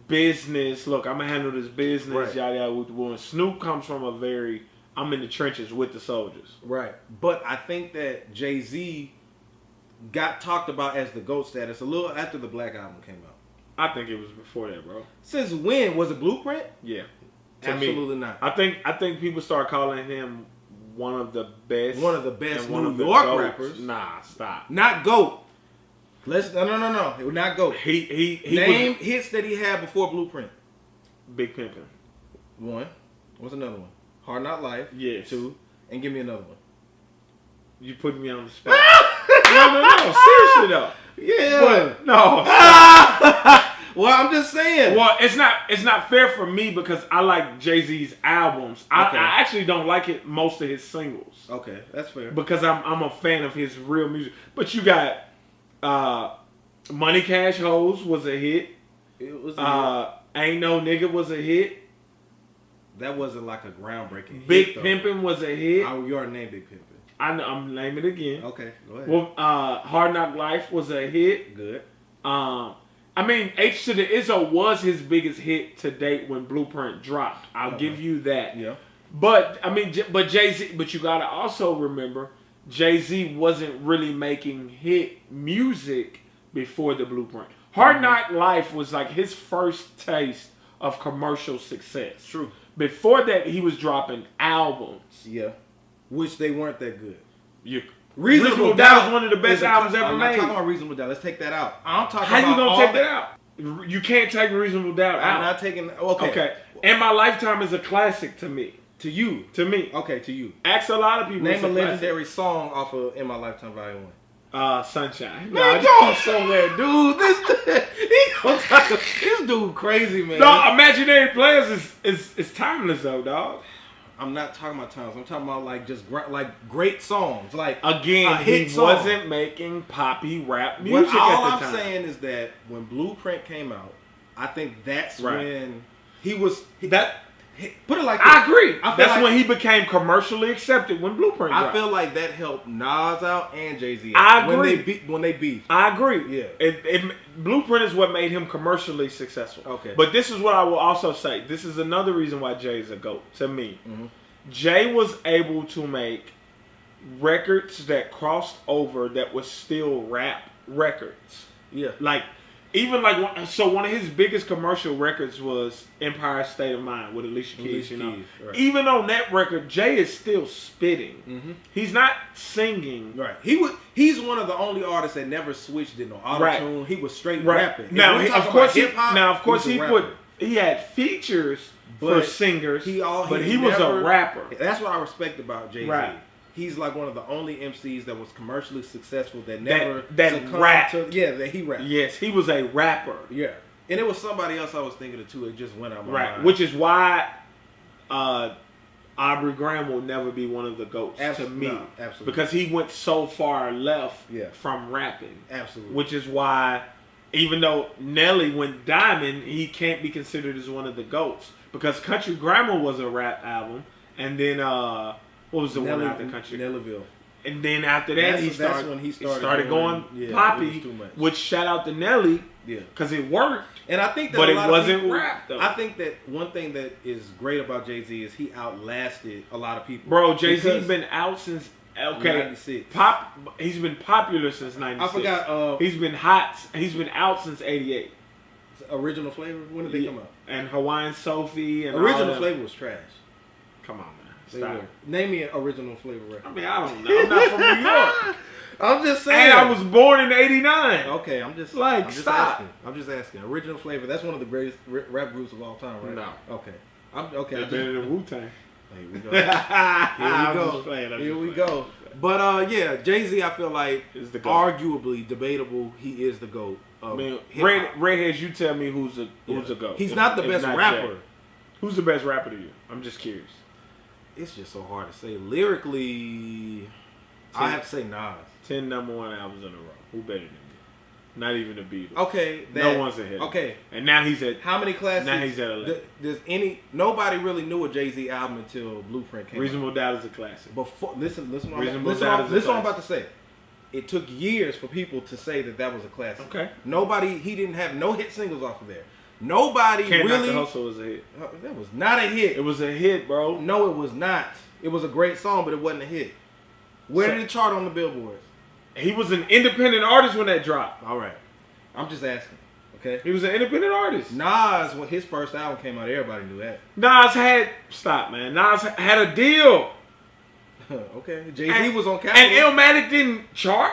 business. Look, I'm gonna handle this business. Right. Yada yada with the woman. Snoop comes from a very I'm in the trenches with the soldiers. Right. But I think that Jay-Z got talked about as the GOAT status a little after the Black Album came out. I think it was before that, bro. Since when? Was it Blueprint? Yeah. Absolutely not. I think people start calling him one of the best New York rappers. Nah, stop. Not GOAT. No. It was not GOAT. He Name hits that he had before Blueprint. Big Pimpin'. One. What's another one? Hard Knock Life. Yes. 2. And give me another one. You put me on the spot. No. Seriously though. Yeah. But, no. Well, I'm just saying. Well, it's not fair for me because I like Jay-Z's albums. Okay. I actually don't like most of his singles. Okay, that's fair. Because I'm a fan of his real music. But you got Money Cash Hoes was a hit. It was a hit. Ain't No Nigga was a hit. That wasn't like a groundbreaking hit. Big Pimpin' was a hit. You already named Big Pimpin'. I'm naming it again. Okay, go ahead. Well, Hard Knock Life was a hit. Good. I mean, H to the Izzo was his biggest hit to date when Blueprint dropped. I'll give you that. Yeah. But I mean, Jay-Z. But you gotta also remember, Jay-Z wasn't really making hit music before the Blueprint. Hard Knock Life was like his first taste of commercial success. True. Before that, he was dropping albums. Yeah. Which they weren't that good. Reasonable Doubt is one of the best albums ever I'm made. not talking about Reasonable Doubt. Let's take that out. I'm talking How about you gonna take that out? You can't take Reasonable Doubt out. I'm not taking. Okay. And My Lifetime is a classic to me. To you. To me. Okay, to you. Ask a lot of people. Name a legendary song off of In My Lifetime Volume 1. Sunshine. Man, go somewhere, dude. This dude crazy, man. No, Imaginary Players is timeless though, dog. I'm not talking about times. I'm talking about like just great songs. Like again, he wasn't making poppy rap music all at the time. I'm saying is that when Blueprint came out, I think that's when he was put it like this. I agree. That's when he became commercially accepted when Blueprint dropped. I feel like that helped Nas out and Jay-Z out. I agree. When they beefed. I agree. Yeah. Blueprint is what made him commercially successful. Okay. But this is what I will also say. This is another reason why Jay is a GOAT to me. Mm-hmm. Jay was able to make records that crossed over that was still rap records. Yeah. One of his biggest commercial records was Empire State of Mind with Alicia Keys. Right. Even on that record, Jay is still spitting. Mm-hmm. He's not singing. Right. He's one of the only artists that never switched in no auto-tune. He was straight rapping. Now, of course, he had features for singers, but he was a rapper. That's what I respect about Jay-Z. Right. He's like one of the only MCs that was commercially successful that never that rapped. That he rapped. Yes, he was a rapper. Yeah, and it was somebody else I was thinking of too. It just went out my mind. Which is why Aubrey Graham will never be one of the GOATs to me. No, absolutely. Because he went so far left from rapping. Absolutely. Which is why, even though Nelly went diamond, he can't be considered as one of the GOATs. Because Country Grammar was a rap album, and then what was the one after Country? Nellyville. And then after that, he started going poppy. Which shout out to Nelly, because it worked. And I think that but it wasn't rap though. I think that one thing that is great about Jay-Z is he outlasted a lot of people. Bro, Jay-Z's been out since 96. He's been popular since 96. I forgot. He's been hot. He's been out since 88. Original Flavor. When did they come out? And Hawaiian Sophie and Original Flavor was trash. Come on, man. Stop. Name me an Original Flavor record. I mean, I don't know. I'm not from New York. I'm just saying. And I was born in '89. Okay, I'm just stop. asking. Original Flavor. That's one of the greatest rap groups of all time, right? No. Okay. Okay. They're better than Wu-Tang. Here we go. Here we go. But Jay-Z, I feel like is the GOAT. Arguably debatable. He is the GOAT. Redheads, you tell me who's a GOAT. He's not the best rapper. Jay. Who's the best rapper to you? I'm just curious. It's just so hard to say. Lyrically, I have to say Nas. 10 number one albums in a row. Who better than me? Not even the Beatles. Okay. No one's ahead. Okay. And now he's at... How many classics? Now he's at 11. Nobody really knew a Jay-Z album until Blueprint came Reasonable Doubt is a classic. Listen what I'm about to say. It took years for people to say that was a classic. Okay. He didn't have no hit singles off of there. Nobody Can't really... Knock the Hustle was a hit. That was not a hit. It was a hit, bro. No, it was not. It was a great song, but it wasn't a hit. Where did it chart on the Billboards? He was an independent artist when that dropped. All right. I'm just asking. Okay? He was an independent artist. Nas, when his first album came out, everybody knew that. Nas had a deal. Okay. Jay-Z was on Capitol. And Illmatic didn't chart?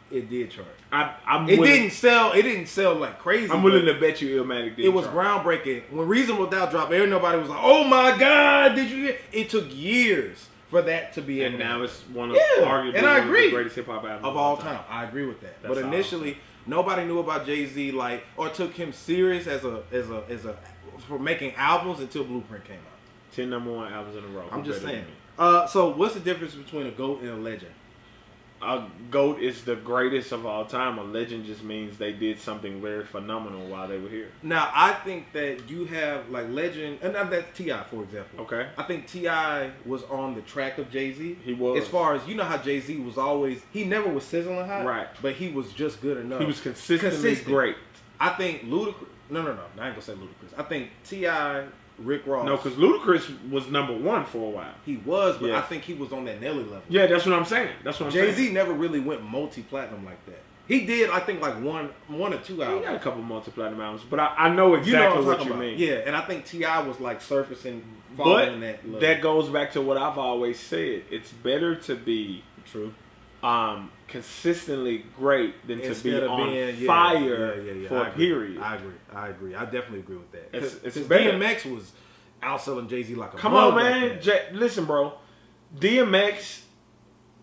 It did chart. It didn't sell like crazy. I'm willing to bet you Illmatic did. It was groundbreaking. When Reasonable Doubt dropped, nobody was like, "Oh my God, did you hear?" It took years for that to be. And now it's one of arguably and I one agree, of the greatest hip hop albums of all time. I agree with that. But initially, nobody knew about Jay-Z or took him serious as for making albums until Blueprint came out. 10 #1 albums in a row. I'm just saying. So what's the difference between a GOAT and a legend? A GOAT is the greatest of all time. A legend just means they did something very phenomenal while they were here. Now, I think that you have like legend, and that's T.I., for example. Okay. I think T.I. was on the track of Jay-Z. He was. As far as, how Jay-Z was always, he never was sizzling hot. Right. But he was just good enough. He was consistently great. I think Ludacris, no, I ain't going to say Ludacris. I think T.I., Rick Ross. No, because Ludacris was #1 for a while. He was, but I think he was on that Nelly level. Yeah, that's what I'm saying. Jay-Z never really went multi-platinum like that. He did, I think, like one or two albums. He got a couple multi-platinum albums, but I know exactly what you mean. Yeah, and I think T.I. was like surfacing, following that level. That goes back to what I've always said. It's better to be consistently great than to be on fire for a period. I agree. I definitely agree with that. It's DMX was outselling Jay-Z like a Come on, man. Listen, bro. DMX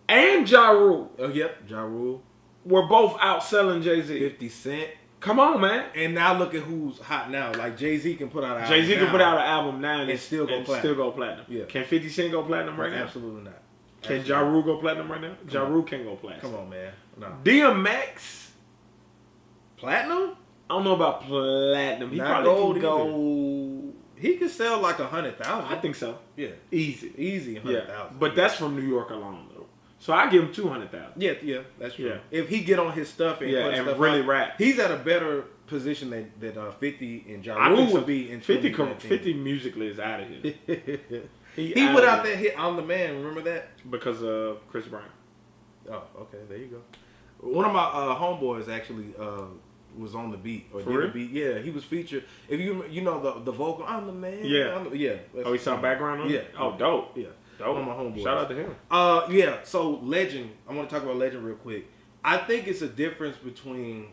and Ja Rule. Oh, yep. Ja Rule. Were both outselling Jay-Z. 50 Cent. Come on, man. And now look at who's hot now. Like Jay-Z can put out an album Jay-Z can put out an album now and still go platinum. Yeah. Can 50 Cent go platinum right now? Absolutely not. Can Ja Rule go platinum right now? Ja Rule can't go platinum. Come on, man. No. DMX. Platinum? I don't know about platinum. He not probably can go... He could sell like 100,000. I think so. Yeah. Easy 100,000. Yeah. But that's from New York alone, though. So I give him 200,000. Yeah, that's true. Yeah. If he get on his stuff and stuff really out, rap, he's at a better position that 50 and Ja Rule would be in 50 musically is out of here. He put out that hit "I'm the Man." Remember that? Because of Chris Brown. Oh, okay. There you go. One of my homeboys actually was on the beat or For did real? the beat. Yeah, he was featured. If you know the vocal, "I'm the Man." Yeah, yeah. Oh, he saw background on it? Yeah. Oh, dope. Yeah. Dope. One of my homeboys. Shout out to him. Yeah. So Legend. I want to talk about Legend real quick. I think it's a difference between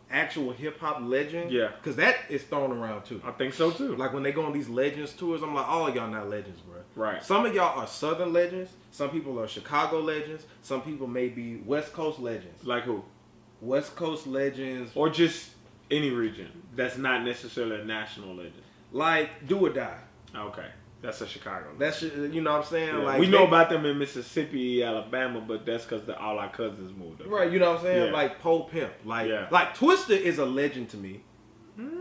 actual hip hop legend. Yeah. Because that is thrown around too. I think so too. Like when they go on these legends tours, I'm like, all of y'all not legends, bro. Right. Some of y'all are Southern legends. Some people are Chicago legends. Some people may be West Coast legends. Like who? West Coast legends. Or just any region that's not necessarily a national legend. Like Do or Die. Okay. That's a Chicago legend. That's, you know what I'm saying? Yeah. Like we know about them in Mississippi, Alabama, but that's because all our cousins moved up. Right, you know what I'm saying? Yeah. Like Poe Pimp. Like Twista is a legend to me.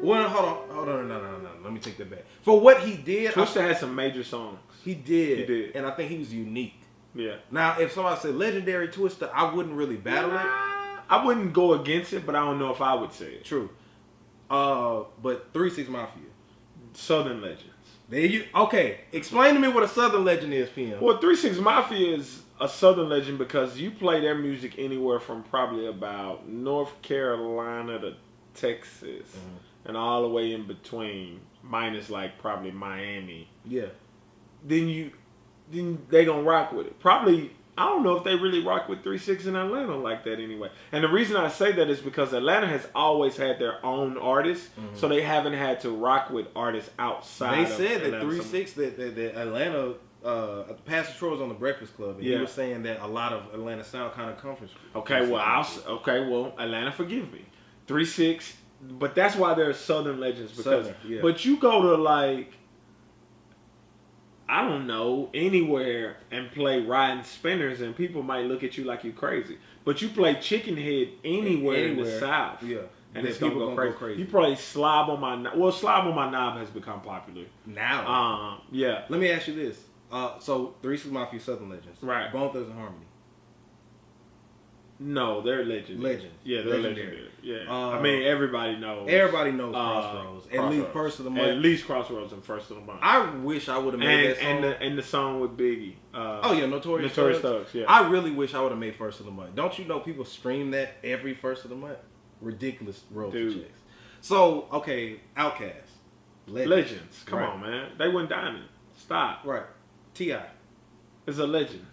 Well, hold on, no. Let me take that back. For what he did, Twista had some major songs. He did, and I think he was unique. Yeah. Now, if somebody said legendary Twista, I wouldn't really battle it. I wouldn't go against it, but I don't know if I would say it. True. But 3 6 Mafia, Southern legends. There you okay? Explain to me what a Southern legend is, PM. Well, 3 6 Mafia is a Southern legend because you play their music anywhere from probably about North Carolina to Texas, and all the way in between, minus like probably Miami. Yeah. Then they gonna rock with it. Probably, I don't know if they really rock with 3 6 in Atlanta like that anyway. And the reason I say that is because Atlanta has always had their own artists, so they haven't had to rock with artists outside. They said that 3 6 that Atlanta. Pastor Troy was on the Breakfast Club, and he was saying that a lot of Atlanta sound kind of comes from. Well, Atlanta, forgive me, 3 6. But that's why they're Southern legends because. But you go to like, I don't know, anywhere and play Riding Spinners, and people might look at you like you crazy. But you play Chicken Head anywhere in the South. Yeah. And it's going to go crazy. You play Slob on My Knob. Well, Slob on My Knob has become popular. Now. Yeah. Let me ask you this. So, Three 6 Mafia, Southern Legends. Right. Bone Thugs and Harmony. No, they're legendary. Legends. Yeah, they're legendary. Yeah. I mean, everybody knows. Everybody knows Crossroads. At least First of the Month. At least Crossroads and First of the Month. I wish I would have made that song. And the song with Biggie. Notorious Thugs. Yeah. I really wish I would have made First of the Month. Don't you know people stream that every First of the Month? Ridiculous royalty checks. So, okay, Outkast. Legends. Come on, man. They went diamond. Stop. Right. T.I. is a legend.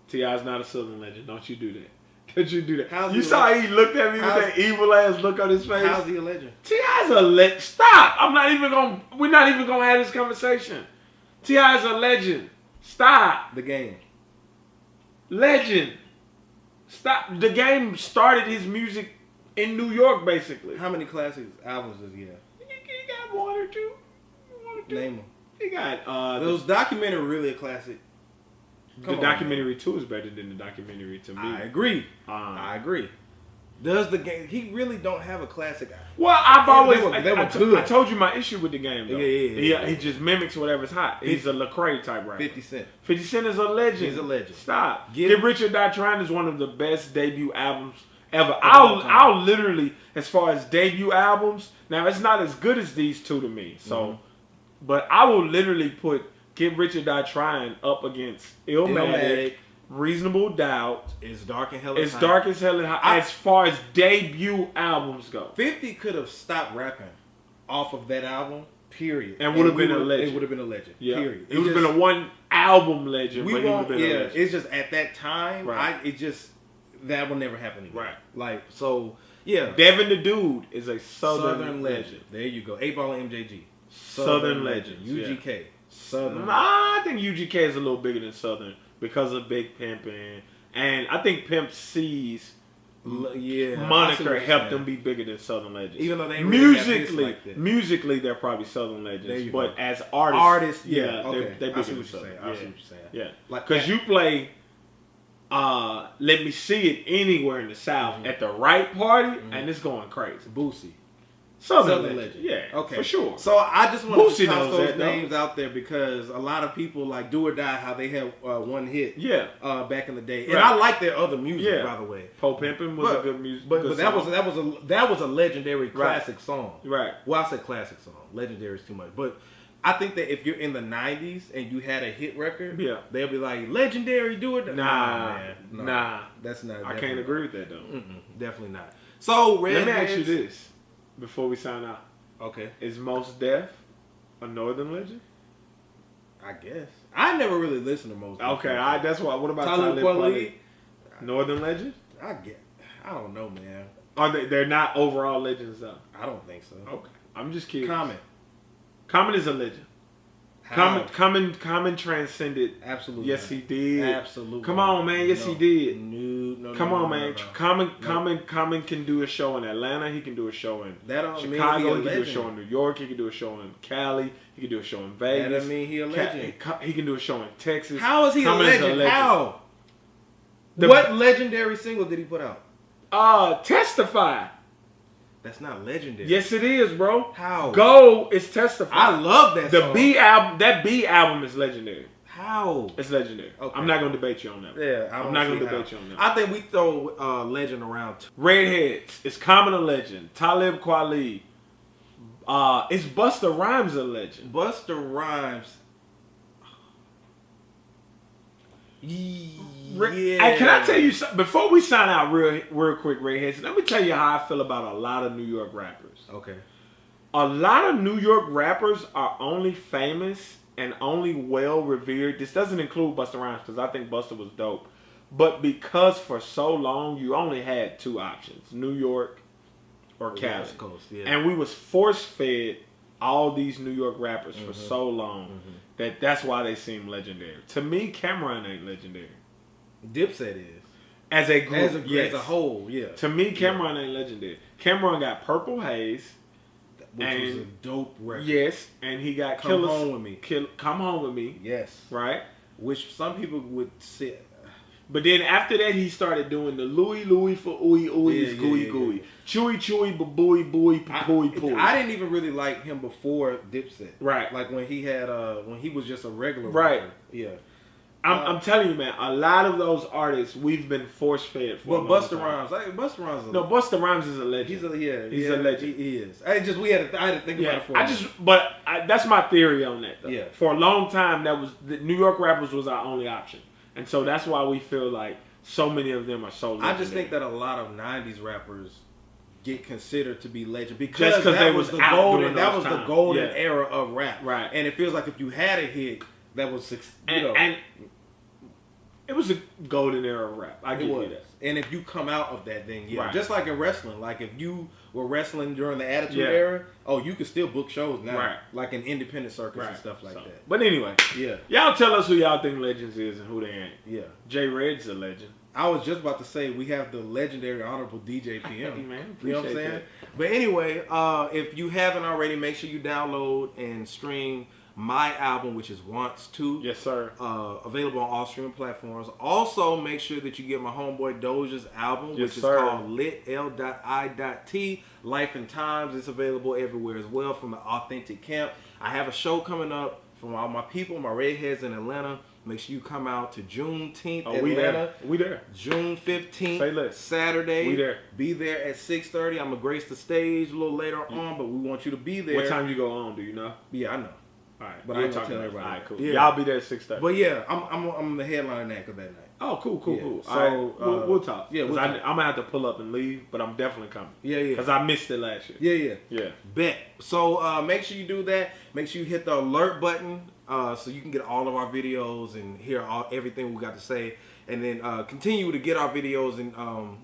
T.I. is not a Southern legend. Don't you do that. Don't you do that. How's you saw he looked at me with that evil ass look on his face. How's he a legend? T.I. is a legend. Stop. We're not even going to have this conversation. T.I. is a legend. Stop. The Game. Legend. Stop. The Game started his music in New York, basically. How many classic albums does he have? He got one or two. Name them. He got those documentary really a classic. The documentary 2 is better than the documentary to me. I agree. I agree. Does the Game? He really don't have a classic. Well, I've always they were good. I told you my issue with the Game though. Yeah. He just mimics whatever's hot. He's a Lecrae type rapper. 50 Cent. 50 Cent is a legend. He's a legend. Stop. Get Rich or Die Trying is one of the best debut albums ever. I'll literally, as far as debut albums, now it's not as good as these two to me. So, but I will literally put Get Rich or Die Trying up against Illmatic, Reasonable Doubt. It's Dark and Hell. It's Dark as Hell. As far as debut albums go, 50 could have stopped rapping off of that album. Period. And would have been a legend. It would have been a legend. Yeah. Period. It would have been a one album legend. He would have been a legend. It's just at that time. Right. That will never happen again. Right. Like so. Yeah. Devin the Dude is a Southern legend. There you go. 8 Ball and MJG. Southern legends. UGK. Yeah. Southern. I think UGK is a little bigger than Southern because of Big Pimpin', and I think Pimp C's moniker helped them be bigger than Southern legends. Even though they musically they're probably Southern legends, but go. As artists, they're bigger than Southern. I see what you're saying. Yeah, because you play. Let Me See It anywhere in the South at the right party, and it's going crazy. Boosie. Southern legend. Yeah, okay. For sure. So I just want to toss those names out there because a lot of people like Do or Die, how they had one hit back in the day. And I like their other music, by the way. Po Pimpin' was a good music. But that was a legendary classic song. Right. Well, I said classic song. Legendary is too much. But I think that if you're in the 90s and you had a hit record, they'll be like, legendary, Do or Die. Nah. That's not. I can't agree with that, though. Definitely not. So, let me ask you this before we sign out. Okay. Is Mos Def a Northern legend? I guess. I never really listened to Mos Def. Okay, that's why. What about Talib Kweli? Northern legend? I don't know, man. Are they're not overall legends, though? I don't think so. Okay. I'm just curious. Common is a legend. Common transcended. Absolutely. Yes, he did. Absolutely. Come on, man. Yes, he did. No. Come on, man. Common can do a show in Atlanta. He can do a show in Chicago. He can do a show in New York. He can do a show in Cali. He can do a show in Vegas. That doesn't mean he a legend. He can do a show in Texas. How is he a legend? How? What legendary single did he put out? Testify. That's not legendary. Yes, it is, bro. How? Go is Testify. I love that song. That B album is legendary. How? It's legendary. Okay. I'm not going to debate you on that. Yeah, I'm not going to debate you on that. I think we throw legend around. Redheads. It's Common a legend. Talib Kweli. Is Busta Rhymes a legend? Busta Rhymes. Yeah. Hey, can I tell you something? Before we sign out real quick, Redheads, let me tell you how I feel about a lot of New York rappers. Okay. A lot of New York rappers are only famous and only well revered. This doesn't include Busta Rhymes because I think Busta was dope. But because for so long you only had two options, New York or Cali. West Coast, yeah. And we was force-fed all these New York rappers for so long that's why they seem legendary. To me, Cameron ain't legendary. Dipset is. As a group, as a whole, yeah. To me, Cameron ain't legendary. Cameron got Purple Haze. Which was a dope record. Yes, and he got Come Home With Me. Come Home With Me. Yes. Right? Which some people would say, But then after that, he started doing the Louis for ooey ooey's gooey gooey. Chewy chewy babooey booey pooey pooey. I didn't even really like him before Dipset. Right. Like when he had when he was just a regular right. rapper. Yeah. I'm telling you, man, a lot of those artists we've been force fed for. But Busta Rhymes, Busta Rhymes is a legend. He's a legend. He is. I had to think about it for a minute. That's my theory on that. Though. Yeah. For a long time, the New York rappers was our only option, and so that's why we feel like so many of them are so legendary. I just think that a lot of '90s rappers get considered to be legend because that was the golden. That was the golden era of rap. Right. And it feels like if you had a hit that was and it was a golden era of rap. I give you that. And if you come out of that, then right. Just like in wrestling, like if you were wrestling during the Attitude Era, you could still book shows now, right. like in independent circuits and stuff like that. But anyway, y'all tell us who y'all think legends is and who they ain't. Yeah, J Red's a legend. I was just about to say we have the legendary Honorable DJ PM. Hey, man, you know what I'm saying? That. But anyway, if you haven't already, make sure you download and stream my album, which is Wants To. Yes, sir. Available on all streaming platforms. Also, make sure that you get my homeboy Doja's album, which is called Lit L.I.T. Life and Times. It's available everywhere as well from the Authentic Camp. I have a show coming up from all my people, my redheads in Atlanta. Make sure you come out to Juneteenth, Atlanta. We there. June 15th, Say less. Saturday. We there. Be there at 6:30. I'm going to grace the stage a little later on, but we want you to be there. What time you go on, do you know? Yeah, I know. All right, but I ain't gonna tell everybody. All right, cool. Yeah. Y'all be there at 6:30. But yeah, I'm the headliner that that night. Oh, cool. So all right. We'll talk. Yeah, I'm gonna have to pull up and leave, but I'm definitely coming. Yeah. Because I missed it last year. Yeah. Bet. So make sure you do that. Make sure you hit the alert button so you can get all of our videos and hear everything we got to say, and then continue to get our videos and all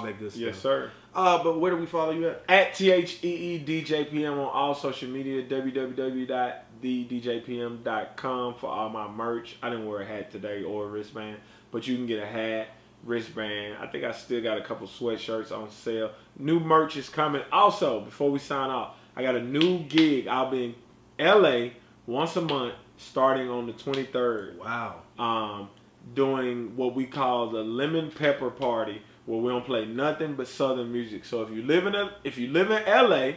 that good stuff. Yes, sir. But where do we follow you at? At THEEDJPM on all social media. www.thedjpm.com for all my merch. I didn't wear a hat today or a wristband, but you can get a hat, wristband. I think I still got a couple sweatshirts on sale. New merch is coming. Also, before we sign off, I got a new gig. I'll be in LA once a month starting on the 23rd. Wow. Doing what we call the Lemon Pepper Party, where we don't play nothing but Southern music. So if you live in LA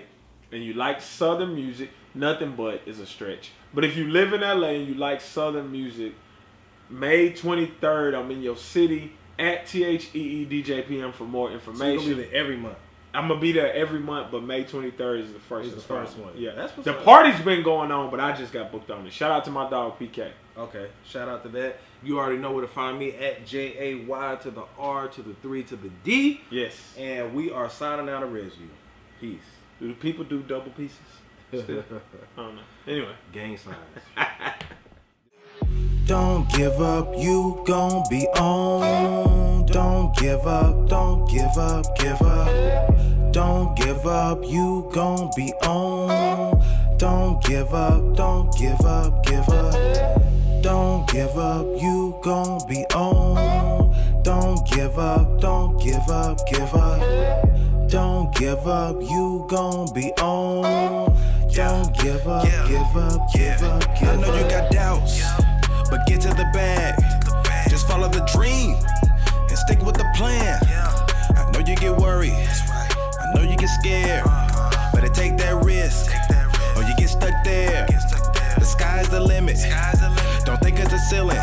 and you like Southern music, nothing but is a stretch. But if you live in LA and you like Southern music, May 23rd, I'm in your city at THEEDJPM for more information. So you're gonna be there every month. I'm gonna be there every month, but May 23rd is the first. It's the first one. Yeah, that's what's the up. party's been going on, but I just got booked on it. Shout out to my dog PK. Okay, shout out to that. You already know where to find me at JAY to the R to the 3 to the D. Yes. And we are signing out of Resu. Peace. Do people do double pieces? Still? I don't know. Anyway. Gang signs. Don't give up, you gon' be on. Don't give up, don't give up, give up. Don't give up, you gon' be on. Don't give up, don't give up, give up. Don't give up, you gon' be on. Don't give up, don't give up, give up. Don't give up, you gon' be on. Don't give up, give up, give up, give up. I know you got doubts, but get to the bag. Just follow the dream and stick with the plan. I know you get worried, I know you get scared, but take that risk or you get stuck there. The sky's the limit, don't think it's a ceiling.